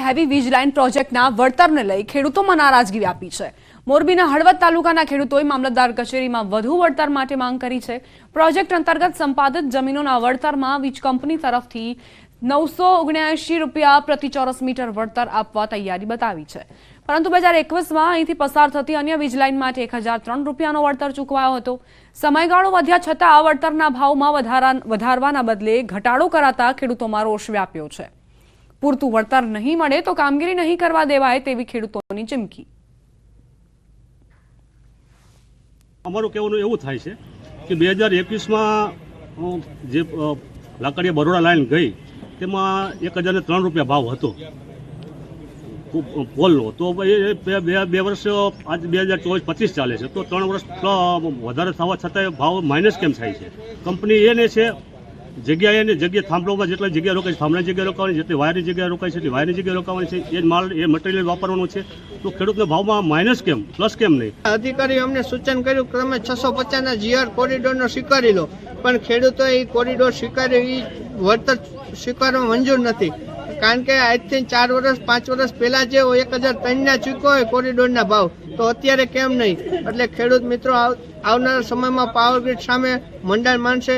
Heavy વીજ line પ્રોજેક્ટના વળતરને લઈ ખેડૂતોમાં નારાજગી વ્યાપી છે। મોરબીના હળવદ તાલુકાના ખેડૂતોએ મામલતદાર કચેરીમાં વધુ વળતર માટે માંગ કરી છે। પ્રોજેક્ટ અંતર્ગત સંપાદિત જમીનોના વળતરમાં વીજ કંપની તરફથી 979 રૂપિયા પ્રતિ ચોરસ મીટર વળતર આપવા તૈયારી બતાવી છે, પરંતુ 2021માં અહીંથી પસાર થતી અન્ય વીજ લાઇન માટે 1003 રૂપિયાનો વળતર ચૂકવાયો હતો। સમયગાળો વધ્યા છતાં આ વળતરના ભાવમાં વધારવાના બદલે ઘટાડો કરાતા ખેડૂતોમાં રોષ વ્યાપ્યો છે। પૂરતું વળતર નહીં મળે તો કામગીરી નહીં કરવા દેવાય તેવી ખેડૂતોની ચીમકી। અમારું કહેવાનું એવું થાય છે કે 2021માં જે લાકડીયા બરોડા લાઈન ગઈ તેમાં 1003 રૂપિયા ભાવ હતો પોલનો, તો બે વર્ષ આજ 2024-25 ચાલે છે, તો 3 વર્ષ વધારે થવા છતાંય ભાવ માઇનસ કેમ થાય છે? કંપની એને છે જગ્યા થાંભલોમાં જેટલી જગ્યા રોકાય છે થાંભલાની જગ્યા રોકાવાની, જેટલી વાયરની જગ્યા રોકાય છે એટલી વાયરની જગ્યા રોકાવાની છે, એ માલ એ મટીરિયલ વાપરવાનું છે, તો ખેડૂતના ભાવમાં માઇનસ કેમ પ્લસ કેમ નહીં? અધિકારીઓ અમને સૂચન કર્યું કે તમે 650ના જીઆર કોરિડોરનો સ્વીકારી લો, પણ ખેડૂતોએ એ કોરિડોર સ્વીકાર્યો, એ વળતર સ્વીકારવા મંજૂર નથી, કારણ કે આજથી 4 વર્ષ 5 વર્ષ પહેલા જે 1003ના ચૂક્યો હોય કોરિડોરના ભાવ, તો અત્યારે કેમ નહીં? એટલે ખેડૂત મિત્રો આવનારા સમયમાં પાવર ગ્રીડ સામે મંડાણ માનશે।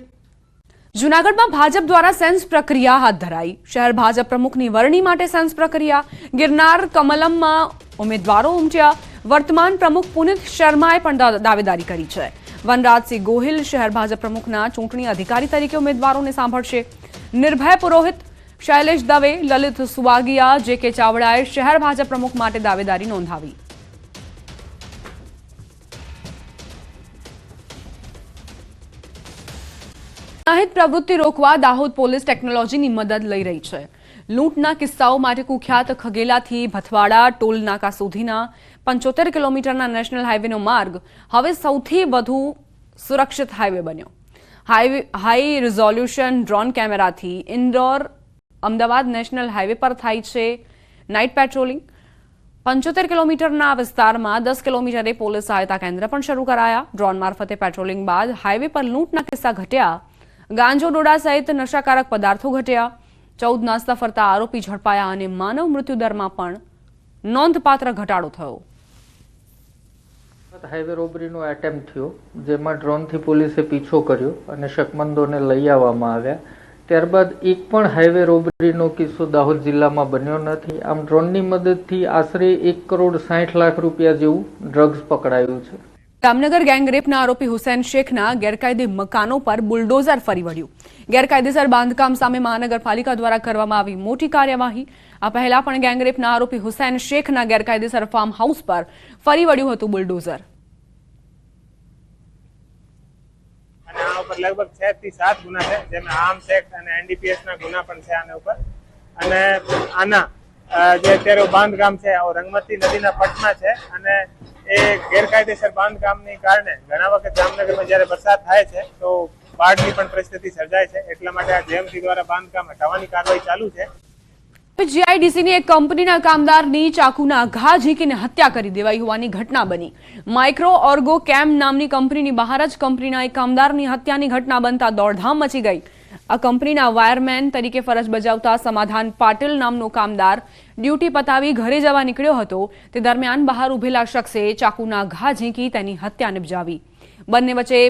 જૂનાગઢમાં ભાજપ દ્વારા સેન્સ પ્રક્રિયા હાથ ધરાઈ। શહેર ભાજપ પ્રમુખની વરણી માટે સેન્સ પ્રક્રિયા। ગિરનાર કમલમમાં ઉમેદવારો ઉમટ્યા। વર્તમાન પ્રમુખ પુનિત શર્માએ પણ દાવેદારી કરી છે। વનરાજસિંહ ગોહિલ શહેર ભાજપ પ્રમુખના ચૂંટણી અધિકારી તરીકે ઉમેદવારોને સાંભળશે। નિર્ભય પુરોહિત, શૈલેષ દવે, લલિત સુવાગિયા, જે.કે. ચાવડાએ શહેર ભાજપ પ્રમુખ માટે દાવેદારી નોંધાવી। ગુનાહિત પ્રવૃત્તિ રોકવા દાહોદ પોલીસ ટેકનોલોજીની મદદ લઈ રહી છે। લૂંટના કિસ્સાઓ માટે કુખ્યાત ખગેલાથી ભથવાડા ટોલ નાકા સુધીના 75 કિલોમીટરના નેશનલ હાઈવેનો માર્ગ હવે સૌથી વધુ સુરક્ષિત હાઈવે બન્યો। હાઈ રિઝોલ્યુશન ડ્રોન કેમેરાથી ઇન્દોર અમદાવાદ નેશનલ હાઈવે પર થાય છે નાઇટ પેટ્રોલિંગ। 75 કિલોમીટરના વિસ્તારમાં 10 કિલોમીટરે પોલીસ સહાયતા કેન્દ્ર પણ શરૂ કરાયા। ડ્રોન મારફતે પેટ્રોલિંગ બાદ હાઈવે પર લૂંટના કિસ્સા ઘટ્યા। ગાંજો ડોડા સહિત નશાકારક પદાર્થો ઘટ્યા। 14 નાસ્તા ફરતા આરોપી ઝડપાયા અને માનવ મૃત્યુદરમાં પણ નોંધપાત્ર ઘટાડો થયો। હાઈવે રોબરીનો એટેમ્પ્ટ થયો, જેમાં ડ્રોનથી પોલીસે પીછો કર્યો અને શકમંદોને લઈ આવવામાં આવ્યા। ત્યારબાદ એક પણ હાઈવે રોબરીનો કિસ્સો દાહોદ જિલ્લામાં બન્યો નથી। આમ ડ્રોનની મદદથી આશરે 1,60,00,000 રૂપિયા જેવું ડ્રગ્સ પકડાયું છે। જામનગર ગેંગરેપના આરોપી હુસૈન શેખના ગેરકાયદે મકાનો પર બુલડોઝર ફરી વળ્યું। ગેરકાયદેસર બાંધકામ સામે મહાનગરપાલિકા દ્વારા કરવામાં આવી મોટી કાર્યવાહી। આ પહેલા પણ ગેંગરેપના આરોપી હુસૈન શેખના ગેરકાયદેસર ફાર્મ હાઉસ પર ફરી વળ્યું હતું બુલડોઝર। લગભગ 6 થી 7 ગુના છે, જેમાં આર્મ્સ એક્ટ અને એનડીપીએસ ના ગુના પણ છે આના ઉપર। અને આના જે અત્યારે બાંધકામ છે રંગમતી નદીના પટમાં છે, અને એ ગેરકાયદેસર બાંધકામની કારણે ઘણા વખત જામનગરમાં જ્યારે વરસાદ થાય છે તો બાઢની પણ પરિસ્થિતિ સર્જાય છે, એટલા માટે આ જેએમસી દ્વારા બાંધકામ હટાવવાની કાર્યવાહી ચાલુ છે। જીઆઈડીસીની એક કંપનીના કામદારની ચાકુના ઘા ઝીંકીને હત્યા કરી દેવાઈ હોવાની ઘટના બની। માઇક્રો ઓર્ગો કેમ નામની કંપનીની બહાર જ કંપનીના એક કામદારની હત્યાની ઘટના બનતા દોડધામ મચી ગઈ। આ કંપનીના વાયરમેન તરીકે ફરજ બજાવતા સમાધાન પાટીલ નામનો કામદાર ડ્યુટી પતાવી ઘરે જવા નીકળ્યો હતો, તે દરમિયાન બહાર ઉભેલા શખ્સે ચાકુના ઘા ઝીંકી તેની હત્યા નિપજાવી। બંને વચ્ચે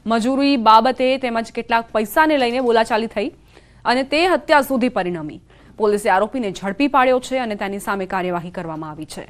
મજૂરી બાબતે તેમજ કેટલાક પૈસાને લઈને બોલાચાલી થઈ અને તે હત્યા સુધી પરિણમી। પોલીસે આરોપીને ઝડપી પાડ્યો છે અને તેની સામે કાર્યવાહી કરવામાં આવી છે।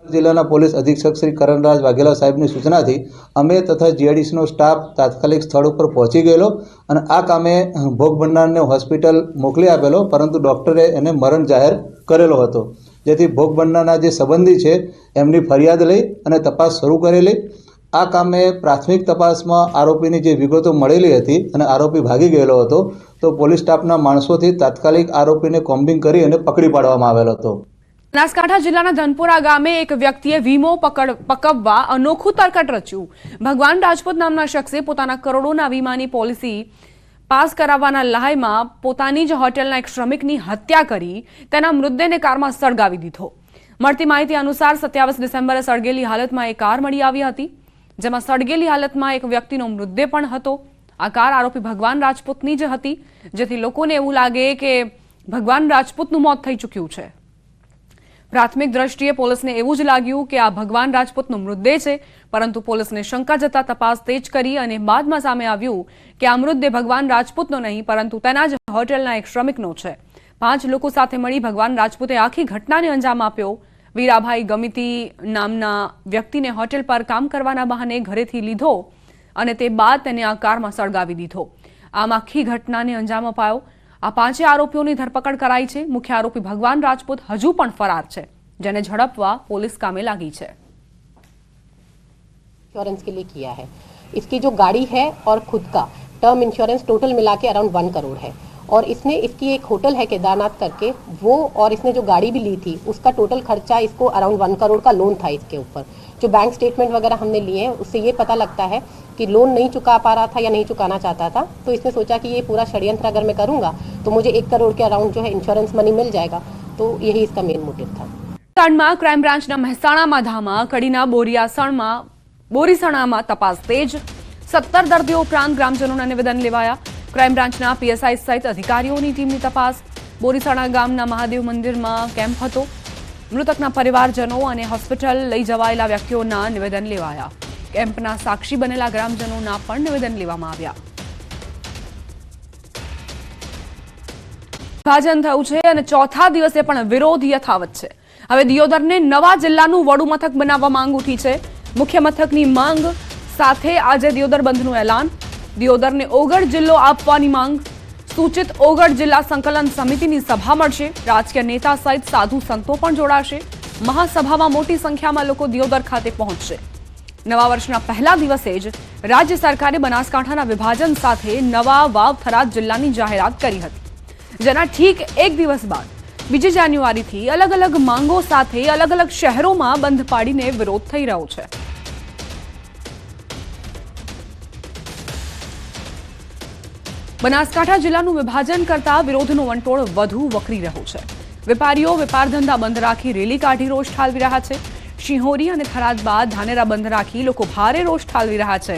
જિલ્લાના પોલીસ અધિક્ષક શ્રી કરણરાજ વાઘેલા સાહેબની સૂચનાથી અમે તથા જીઆઈડીસીનો સ્ટાફ તાત્કાલિક સ્થળ ઉપર પહોંચી ગયેલો અને આ કામે ભોગ બનનારને હોસ્પિટલ મોકલી આપેલો, પરંતુ ડૉક્ટરે એને મરણ જાહેર કરેલો હતો, જેથી ભોગ બનનારના જે સંબંધી છે એમની ફરિયાદ લઈ અને તપાસ શરૂ કરેલી। આ કામે પ્રાથમિક તપાસમાં આરોપીની જે વિગતો મળેલી હતી અને આરોપી ભાગી ગયેલો હતો, તો પોલીસ સ્ટાફના માણસોથી તાત્કાલિક આરોપીને કોમ્બિંગ કરી અને પકડી પાડવામાં આવેલો હતો। બનાસકાંઠા જિલ્લાના ધનપુરા ગામે એક વ્યક્તિએ વીમો પકવવા અનોખું તરકટ રચ્યું। ભગવાન રાજપૂત નામના શખ્સે પોતાના કરોડોના વીમાની પોલિસી પાસ કરાવવાના લહાયમાં પોતાની જ હોટેલના એક શ્રમિકની હત્યા કરી તેના મૃતદેહને કારમાં સળગાવી દીધો। મળતી માહિતી અનુસાર 27 ડિસેમ્બરે સળગેલી હાલતમાં એક કાર મળી આવી હતી, જેમાં સળગેલી હાલતમાં એક વ્યક્તિનો મૃતદેહ પણ હતો। આ કાર આરોપી ભગવાન રાજપૂતની જ હતી, જેથી લોકોને એવું લાગે કે ભગવાન રાજપૂતનું મોત થઈ ચૂક્યું છે. પ્રાથમિક દ્રષ્ટિએ પોલીસને એવું જ લાગ્યું કે આ ભગવાન રાજપૂતનો મૃતદેહ છે, પરંતુ પોલીસને શંકા જતા તપાસ તેજ કરી અને બાદમાં સામે આવ્યું કે આ મૃતદેહ ભગવાન રાજપૂતનો નહીં, પરંતુ તેના જ હોટેલના એક શ્રમિકનો છે. 5 લોકો સાથે મળી ભગવાન રાજપૂતે આખી ઘટનાને અંજામ આપ્યો. વીરાભાઈ ગમિતી નામના વ્યક્તિને હોટેલ પર કામ કરવાના બહાને ઘરેથી લીધો અને તે બાદ તેને આ કારમાં સળગાવી દીધો. આમ આખી ઘટનાને અંજામ અપાયો. આ 5 આરોપીઓની ધરપકડ કરાઈ છે. મુખ્ય આરોપી ભગવાન રાજપૂત હજુ પણ ફરાર છે, જેને ઝડપવા પોલીસ કામે લાગી છે. इंश्योरेंस के लिए किया है. इसकी जो गाड़ी है और खुद का टर्म इंश्योरेंस टोटल मिला के अराउंड 1 करोड़ है. और इसने इसकी एक होटल है केदारनाथ करके, वो और इसने जो गाड़ी भी ली थी उसका टोटल खर्चा इसको अराउंड 1 करोड़ का लोन था इसके ऊपर. जो बैंक स्टेटमेंट वगैरह हमने लिए हैं उससे ये पता लगता है कि लोन नहीं चुका पा रहा था या नहीं चुकाना चाहता था, तो इसने सोचा कि ये पूरा षड्यंत्र अगर मैं करूँगा तो मुझे 1 करोड़ के अराउंड जो है इंश्योरेंस मनी मिल जाएगा. तो यही इसका मेन मोटिव था. કાંડમાં ક્રાઇમ બ્રાન્ચના મહેસાણામાં ધામા, કડીના બોરીસણામાં તપાસ તેજ. 17 દર્દીઓ ઉપરાંત ગ્રામજનોના નિવેદન લેવાયા. ક્રાઇમ બ્રાન્ચના પીએસઆઈ સહિત અધિકારીઓની ટીમની તપાસ. બોરીસણા ગામના મહાદેવ મંદિરમાં કેમ્પ હતો. મૃતકના પરિવારજનો અને હોસ્પિટલ લઈ જવાયેલા વ્યક્તિઓના નિવેદન લેવાયા. કેમ્પના સાક્ષી બનેલા ગ્રામજનોના પણ નિવેદન લેવામાં આવ્યા. વિભાજન થયું છે અને ચોથા દિવસે પણ વિરોધ યથાવત છે. હવે દિયોદરને નવા જિલ્લાનું વડુ મથક બનાવવા માંગ ઉઠી છે. મુખ્ય મથકની માંગ સાથે આજે દિયોદર બંધનું એલાન. દિયોદરને ઓગઢ જિલ્લો આપવાની માંગ. સૂચિત ઓગઢ જિલ્લા સંકલન સમિતિની સભા મળશે. રાજકીય નેતા સહિત સાધુ સંતો પણ જોડાશે. મહાસભામાં મોટી સંખ્યામાં લોકો દિયોદર ખાતે પહોંચશે. નવા વર્ષના પહેલા દિવસે જ રાજ્ય સરકારે બનાસકાંઠાના વિભાજન સાથે નવા વાવ થરાદ જિલ્લાની જાહેરાત કરી હતી, જેના ઠીક એક દિવસ બાદ 2 જાન્યુઆરીથી અલગ અલગ માંગો સાથે અલગ અલગ શહેરોમાં બંધ પાડીને વિરોધ થઈ રહ્યો છે. બનાસકાંઠા જિલ્લાનું વિભાજન કરતા વિરોધનો વંટોળ વધુ વકરી રહ્યો છે. વેપારીઓ વેપાર ધંધા બંધ રાખી રેલી કાઢી રોષ ઠાલવી રહ્યા છે. શિહોરી અને થરાદ બાદ ધાનેરા બંધ રાખી લોકો ભારે રોષ ઠાલવી રહ્યા છે.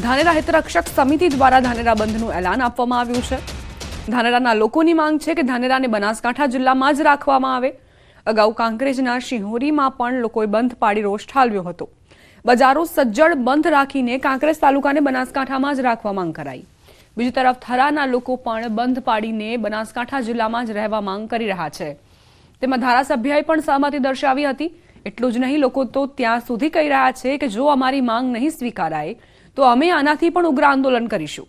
ધાનેરા હિતરક્ષક સમિતિ દ્વારા ધાનેરા બંધનું એલાન આપવામાં આવ્યું છે. ધાનેરાના લોકોની માંગ છે કે ધાનેરાને બનાસકાંઠા જિલ્લામાં જ રાખવામાં આવે. અગાઉ કાંકરેજના શિહોરીમાં પણ લોકોએ બંધ પાડી રોષ ઠાલવ્યો હતો. બજારો સજ્જડ બંધ રાખીને કાંકરેજ તાલુકાને બનાસકાંઠામાં જ રાખવા માંગ કરાઈ. બીજી તરફ થરાના લોકો પણ બંધ પાડીને બનાસકાંઠા જિલ્લામાં જ રહેવા માંગ કરી રહ્યા છે. તેમાં ધારાસભ્યએ પણ સહમતિ દર્શાવી હતી. એટલું જ નહીં, લોકો તો ત્યાં સુધી કહી રહ્યા છે કે જો અમારી માંગ નહીં સ્વીકારાય તો અમે આનાથી પણ ઉગ્ર આંદોલન કરીશું.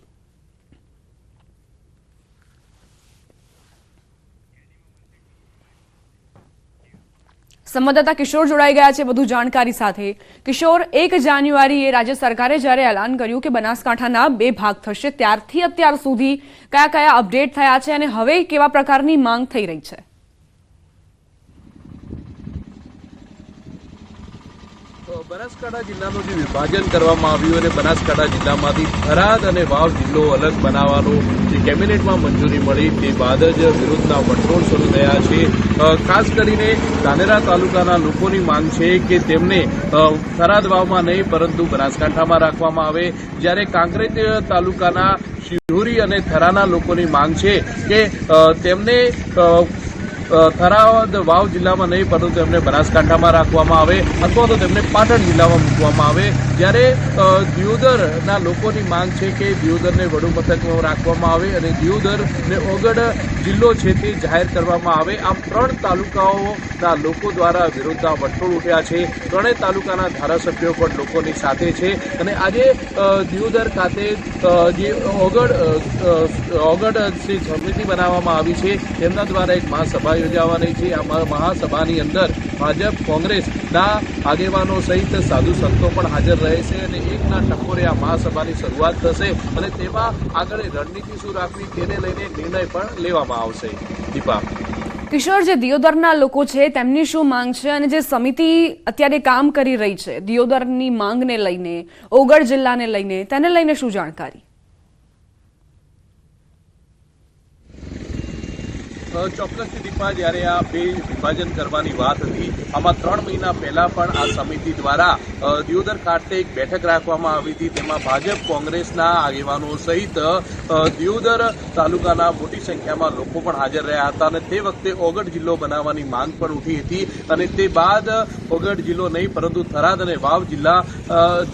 સંવાદદાતા કિશોર જોડાઈ ગયા છે વધુ જાણકારી સાથે. કિશોર, 1 જાન્યુઆરીએ રાજ્ય સરકારે જ્યારે એલાન કર્યું કે બનાસકાંઠાના 2 ભાગ થશે, ત્યારથી અત્યાર સુધી કયા કયા અપડેટ થયા છે અને હવે કેવા પ્રકારની માંગ થઈ રહી છે? બનાસકાંઠા જિલ્લાનું જે વિભાજન કરવામાં આવ્યું અને બનાસકાંઠા જિલ્લામાંથી થરાદ અને વાવ જિલ્લો અલગ બનાવવાનો જે કેબિનેટમાં મંજૂરી મળી તે બાદ જ વિરોધના વંટોળ શરૂ થયા છે. ખાસ કરીને ધાનેરા તાલુકાના લોકોની માંગ છે કે તેમને થરાદ વાવમાં નહીં પરંતુ બનાસકાંઠામાં રાખવામાં આવે, જ્યારે કાંકરેજ તાલુકાના શિહોરી અને થરાના લોકોની માંગ છે કે તેમને થરાદ વાવ જિલ્લામાં નહીં પરંતુ તેમને બનાસકાંઠામાં રાખવામાં આવે અથવા તો તેમને પાટણ જિલ્લામાં મૂકવામાં આવે. જ્યારે દિયોદરના લોકોની માંગ છે કે દિયોદરને વડુ મથકમાં રાખવામાં આવે અને દિયોદરને ઓગઢ જિલ્લો છે તે જાહેર કરવામાં આવે. આમ 3 તાલુકાઓના લોકો દ્વારા વિરોધના વંટોળ ઉઠ્યા છે. 3 તાલુકાના ધારાસભ્યો પણ લોકોની સાથે છે અને આજે દિયોદર ખાતે જે ઓગઢ સમિતિ બનાવવામાં આવી છે તેમના દ્વારા એક મહાસભા યોજાવાની છે. આ મહાસભાની અંદર ભાજપ કોંગ્રેસના આગેવાનો સહિત સાધુ સંતો પણ હાજર રહે છે અને એકના ટકોરે આ મહાસભાની શરૂઆત થશે અને તેમાં આગળ રણનીતિ શું રાખવી તેને લઈને નિર્ણય પણ લેવામાં આવશે. દીપા. કિશોર, જે દિયોદરના લોકો છે તેમની શું માંગ છે અને જે સમિતિ અત્યારે કામ કરી રહી છે દિયોદરની માંગને લઈને, ઓગઢ જિલ્લાને લઈને, તેને લઈને શું જાણકારી? ચોક્કસથી દીપા, જ્યારે આ બે વિભાજન કરવાની વાત હતી, આમાં 3 મહિના પહેલા પણ આ સમિતિ દ્વારા દિયોદર ખાતે એક બેઠક રાખવામાં આવી હતી. તેમાં ભાજપ કોંગ્રેસના આગેવાનો સહિત દિયોદર તાલુકાના મોટી સંખ્યામાં લોકો પણ હાજર રહ્યા હતા અને તે વખતે ઓગઢ જિલ્લો બનાવવાની માંગ પણ ઉઠી હતી. અને તે બાદ ઓગઢ જિલ્લો નહીં પરંતુ થરાદ અને વાવ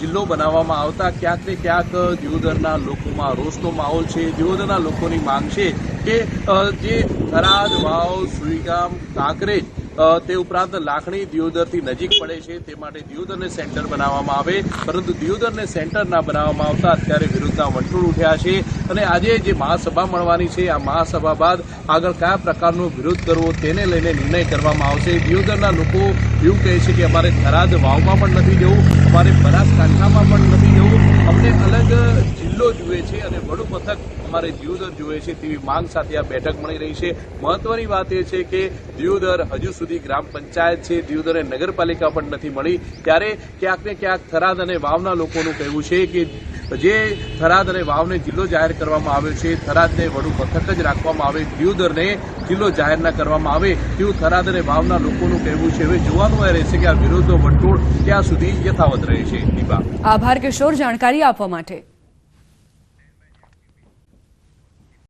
જિલ્લો બનાવવામાં આવતા ક્યાંક ને ક્યાંક દિયોદરના લોકોમાં રોષનો માહોલ છે. દિયોદરના લોકોની માંગ છે કે જે થરાદ, વાવ, સુઈગામ, કાંકરેજ તે ઉપરાંત લાખણી દિયોદરથી નજીક પડે છે તે માટે દિયોદરને સેન્ટર બનાવવામાં આવે, પરંતુ દિયોદરને સેન્ટર ના બનાવવામાં આવતા અત્યારે વિરોધના વંટોળ ઉઠ્યા છે. અને આજે જે મહાસભા મળવાની છે, આ મહાસભા બાદ આગળ કયા પ્રકારનો વિરોધ કરવો તેને લઈને નિર્ણય કરવામાં આવશે. દિયોદરના લોકો એવું કહે છે કે અમારે થરાદ વાવમાં પણ નથી જવું, અમારે બનાસકાંઠામાં પણ નથી જવું, અમને અલગ જિલ્લો જુએ છે અને વડુ મથક અમારે દિયોદર જોઈએ છે તેવી માંગ સાથે આ બેઠક મળી રહી છે. મહત્વની વાત એ છે કે દિયોદર હજુ સુધી ગ્રામ પંચાયત છે, દિયોદરને નગરપાલિકા પણ નથી મળી. ત્યારે ક્યાંક ને ક્યાંક થરાદ અને વાવના લોકોનું કહેવું છે કે જે થરાદ અને વાવને જિલ્લો જાહેર કરવામાં આવ્યો છે, થરાદને વડુ મથક જ રાખવામાં આવે, દિયોદરને જિલ્લો જાહેર ન કરવામાં આવે તેવું થરાદ અને વાવના લોકોનું કહેવું છે. હવે જોવાનું એ રહેશે કે આ વિરોધનો વંટોળ ક્યાં સુધી યથાવત રહે છે. દીપા, આભાર કિશોર જાણકારી આપવા માટે.